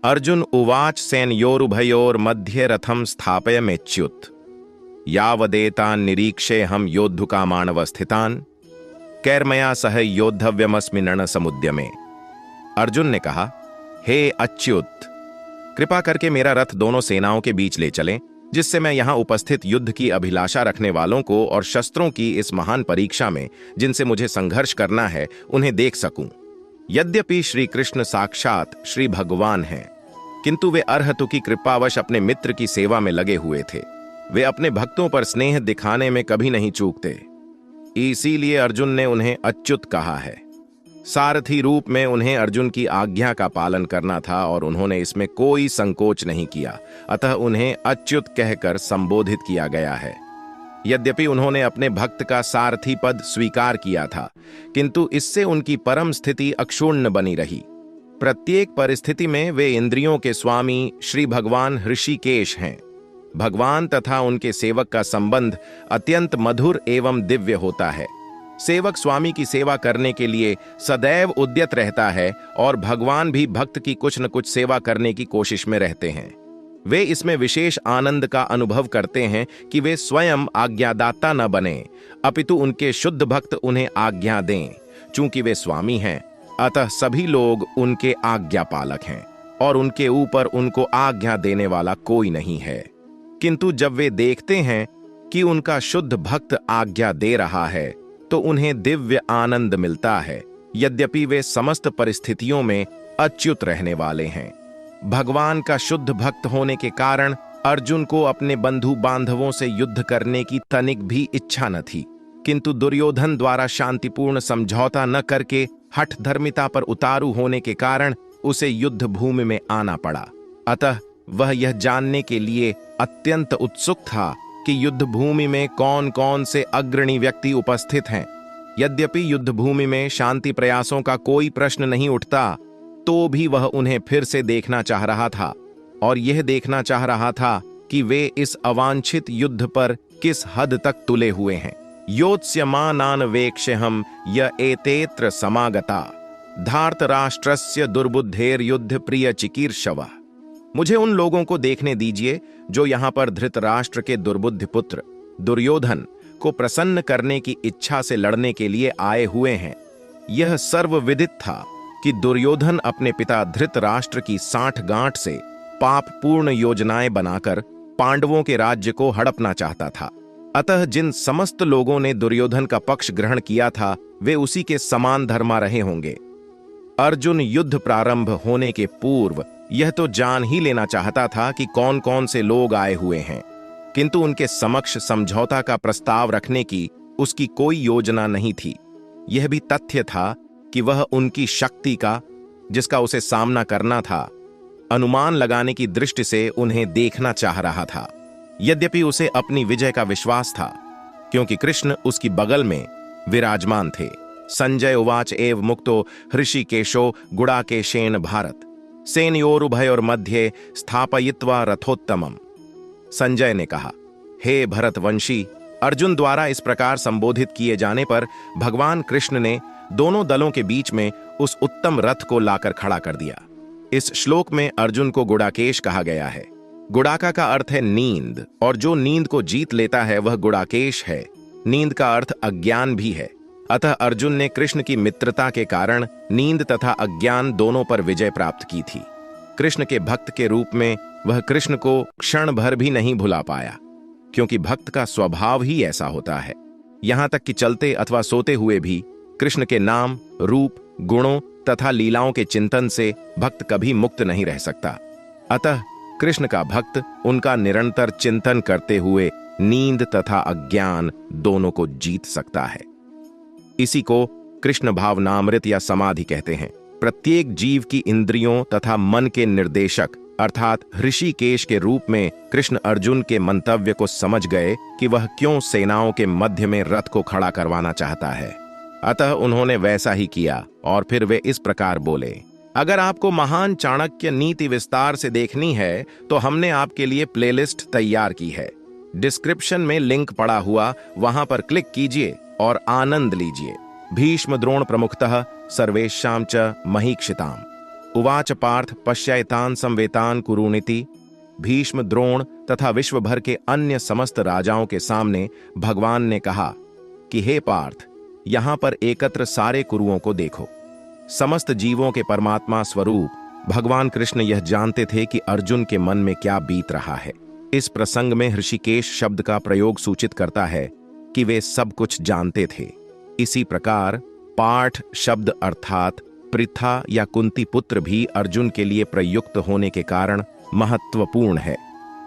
अर्जुन उवाच सेनयोरुभयोर्मध्ये रथं स्थापयमेच्युत यावदेतान् निरीक्षे हम योद्धुकामानवस्थितान् कैर्मया सह योद्धव्यमस्मि रणसमुद्यमे। अर्जुन ने कहा, हे अच्युत, कृपा करके मेरा रथ दोनों सेनाओं के बीच ले चलें, जिससे मैं यहां उपस्थित युद्ध की अभिलाषा रखने वालों को और शस्त्रों की इस महान परीक्षा में जिनसे मुझे संघर्ष करना है उन्हें देख सकूं। यद्यपि श्री कृष्ण साक्षात श्री भगवान हैं, किंतु वे अर्हतु की कृपावश अपने मित्र की सेवा में लगे हुए थे। वे अपने भक्तों पर स्नेह दिखाने में कभी नहीं चूकते। इसीलिए अर्जुन ने उन्हें अच्युत कहा है। सारथी रूप में उन्हें अर्जुन की आज्ञा का पालन करना था और उन्होंने इसमें कोई संकोच नहीं किया, अतः उन्हें अच्युत कहकर संबोधित किया गया है। यद्यपि उन्होंने अपने भक्त का सारथी पद स्वीकार किया था, किंतु इससे उनकी परम स्थिति अक्षुण्ण बनी रही। प्रत्येक परिस्थिति में वे इंद्रियों के स्वामी श्री भगवान ऋषिकेश हैं। भगवान तथा उनके सेवक का संबंध अत्यंत मधुर एवं दिव्य होता है। सेवक स्वामी की सेवा करने के लिए सदैव उद्यत रहता है और भगवान भी भक्त की कुछ न कुछ सेवा करने की कोशिश में रहते हैं। वे इसमें विशेष आनंद का अनुभव करते हैं कि वे स्वयं आज्ञादाता न बने, अपितु उनके शुद्ध भक्त उन्हें आज्ञा दें। चूंकि वे स्वामी हैं, अतः सभी लोग उनके आज्ञा पालक हैं और उनके ऊपर उनको आज्ञा देने वाला कोई नहीं है। किंतु जब वे देखते हैं कि उनका शुद्ध भक्त आज्ञा दे रहा है, तो उन्हें दिव्य आनंद मिलता है, यद्यपि वे समस्त परिस्थितियों में अच्युत रहने वाले हैं। भगवान का शुद्ध भक्त होने के कारण अर्जुन को अपने बंधु बांधवों से युद्ध करने की तनिक भी इच्छा न थी, किंतु दुर्योधन द्वारा शांतिपूर्ण समझौता न करके हठ धर्मिता पर उतारू होने के कारण उसे युद्ध भूमि में आना पड़ा। अतः वह यह जानने के लिए अत्यंत उत्सुक था कि युद्ध भूमि में कौन कौन से अग्रणी व्यक्ति उपस्थित हैं। यद्यपि युद्ध भूमि में शांति प्रयासों का कोई प्रश्न नहीं उठता, तो भी वह उन्हें फिर से देखना चाह रहा था और यह देखना चाह रहा था कि वे इस अवांछित युद्ध पर किस हद तक तुले हुए हैं। योत्स्यमानान वेक्ष्यहम् य एतेत्र समागता धार्तराष्ट्रस्य दुर्बुद्धेर्युद्ध प्रिय चिकीर्षव। मुझे उन लोगों को देखने दीजिए जो यहाँ पर धृतराष्ट्र के दुर्बुद्धि पुत्र दुर्योधन को प्रसन्न करने की इच्छा से लड़ने के लिए आए हुए हैं। यह सर्वविदित था कि दुर्योधन अपने पिता धृतराष्ट्र की साठगांठ से पापपूर्ण योजनाएं बनाकर पांडवों के राज्य को हड़पना चाहता था। अतः जिन समस्त लोगों ने दुर्योधन का पक्ष ग्रहण किया था, वे उसी के समान धर्मा रहे होंगे। अर्जुन युद्ध प्रारंभ होने के पूर्व यह तो जान ही लेना चाहता था कि कौन कौन से लोग आए हुए हैं, किंतु उनके समक्ष समझौता का प्रस्ताव रखने की उसकी कोई योजना नहीं थी। यह भी तथ्य था कि वह उनकी शक्ति का, जिसका उसे सामना करना था, अनुमान लगाने की दृष्टि से उन्हें देखना चाह रहा था। यद्यपि उसे अपनी विजय का विश्वास था, क्योंकि कृष्ण उसकी बगल में विराजमान थे। संजय उवाच एव मुक्तो हृषिकेशो गुडाकेशेन भारत सेनयोरुभयोर्मध्ये स्थापयित्वा रथोत्तमम्। संजय ने कहा, हे भरतवंशी, अर्जुन द्वारा इस प्रकार संबोधित किए जाने पर भगवान कृष्ण ने दोनों दलों के बीच में उस उत्तम रथ को लाकर खड़ा कर दिया। इस श्लोक में अर्जुन को गुडाकेश कहा गया है। गुडाका का अर्थ है नींद, और जो नींद को जीत लेता है वह गुडाकेश है। नींद का अर्थ अज्ञान भी है। अतः अर्जुन ने कृष्ण की मित्रता के कारण नींद तथा अज्ञान दोनों पर विजय प्राप्त की थी। कृष्ण के भक्त के रूप में वह कृष्ण को क्षण भर भी नहीं भुला पाया, क्योंकि भक्त का स्वभाव ही ऐसा होता है। यहां तक कि चलते अथवा सोते हुए भी कृष्ण के नाम, रूप, गुणों तथा लीलाओं के चिंतन से भक्त कभी मुक्त नहीं रह सकता। अतः कृष्ण का भक्त उनका निरंतर चिंतन करते हुए नींद तथा अज्ञान दोनों को जीत सकता है। इसी को कृष्ण भावनामृत या समाधि कहते हैं। प्रत्येक जीव की इंद्रियों तथा मन के निर्देशक अर्थात ऋषिकेश के रूप में कृष्ण अर्जुन के मंतव्य को समझ गए कि वह क्यों सेनाओं के मध्य में रथ को खड़ा करवाना चाहता है। अतः उन्होंने वैसा ही किया और फिर वे इस प्रकार बोले, अगर आपको महान चाणक्य नीति विस्तार से देखनी है तो हमने आपके लिए प्लेलिस्ट तैयार की है। डिस्क्रिप्शन में लिंक पड़ा हुआ, वहां पर क्लिक कीजिए और आनंद लीजिए। भीष्म द्रोण प्रमुखतः सर्वेषां च महीक्षिताम्। उवाच पार्थ पश्यैतान् संवेतान् कुरुनिति। भीष्म, द्रोण तथा विश्व भर के अन्य समस्त राजाओं के सामने भगवान ने कहा कि हे पार्थ, यहां पर एकत्र सारे कुरुओं को देखो। समस्त जीवों के परमात्मा स्वरूप भगवान कृष्ण यह जानते थे कि अर्जुन के मन में क्या बीत रहा है। इस प्रसंग में ऋषिकेश शब्द का प्रयोग सूचित करता है कि वे सब कुछ जानते थे। इसी प्रकार पाठ शब्द अर्थात पृथा या कुंती पुत्र भी अर्जुन के लिए प्रयुक्त होने के कारण महत्वपूर्ण है।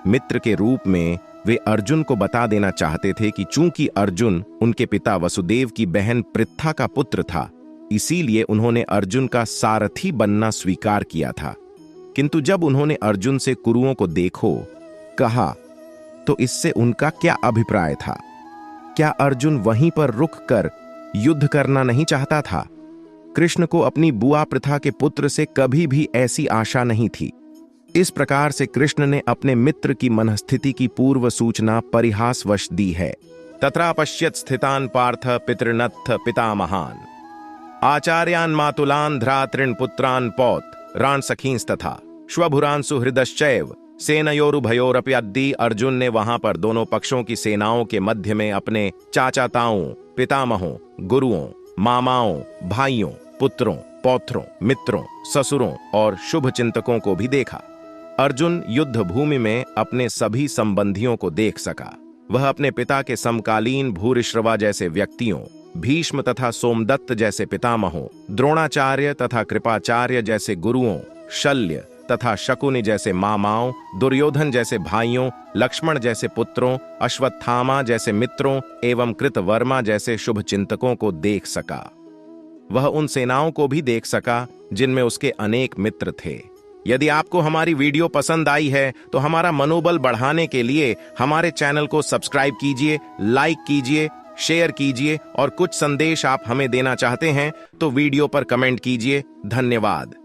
मित्र के रूप में वे अर्जुन को बता देना चाहते थे कि चूंकि अर्जुन उनके पिता वसुदेव की बहन पृथा का पुत्र था, इसीलिए उन्होंने अर्जुन का सारथी बनना स्वीकार किया था। किंतु जब उन्होंने अर्जुन से कुरुओं को देखो कहा तो इससे उनका क्या अभिप्राय था? क्या अर्जुन वहीं पर रुक कर युद्ध करना नहीं चाहता था? कृष्ण को अपनी बुआ पृथा के पुत्र से कभी भी ऐसी आशा नहीं थी। इस प्रकार से कृष्ण ने अपने मित्र की मनस्थिति की पूर्व सूचना परिहासवश दी है। तत्रा पश्यत् स्थितान् पार्थ पितृनत्थ पितामहान् आचार्यान् मातुलान् भ्रातॄन् पुत्रान् पौत् रान् सखींस्तथा श्वभुरान् सुहृदश्चैव सेनयोरुभयोरपि अद्दि। अर्जुन ने वहां पर दोनों पक्षों की सेनाओं के मध्य में अपने चाचाताओं, पितामहों, गुरुओं, मामाओं, भाइयों, पुत्रों, पौत्रों, मित्रों, ससुरों और शुभ चिंतकों को भी देखा। अर्जुन युद्ध भूमि में अपने सभी संबंधियों को देख सका। वह अपने पिता के समकालीन भूरिश्रवा जैसे व्यक्तियों, भीष्म तथा सोमदत्त जैसे पितामहों, द्रोणाचार्य तथा कृपाचार्य जैसे गुरुओं, शल्य तथा शकुनि जैसे मामाओं, दुर्योधन जैसे भाइयों, लक्ष्मण जैसे पुत्रों, अश्वत्थामा जैसे मित्रों एवं कृतवर्मा जैसे शुभ चिंतकों को देख सका। वह उन सेनाओं को भी देख सका जिनमें उसके अनेक मित्र थे। यदि आपको हमारी वीडियो पसंद आई है तो हमारा मनोबल बढ़ाने के लिए हमारे चैनल को सब्सक्राइब कीजिए, लाइक कीजिए, शेयर कीजिए और कुछ संदेश आप हमें देना चाहते हैं तो वीडियो पर कमेंट कीजिए। धन्यवाद।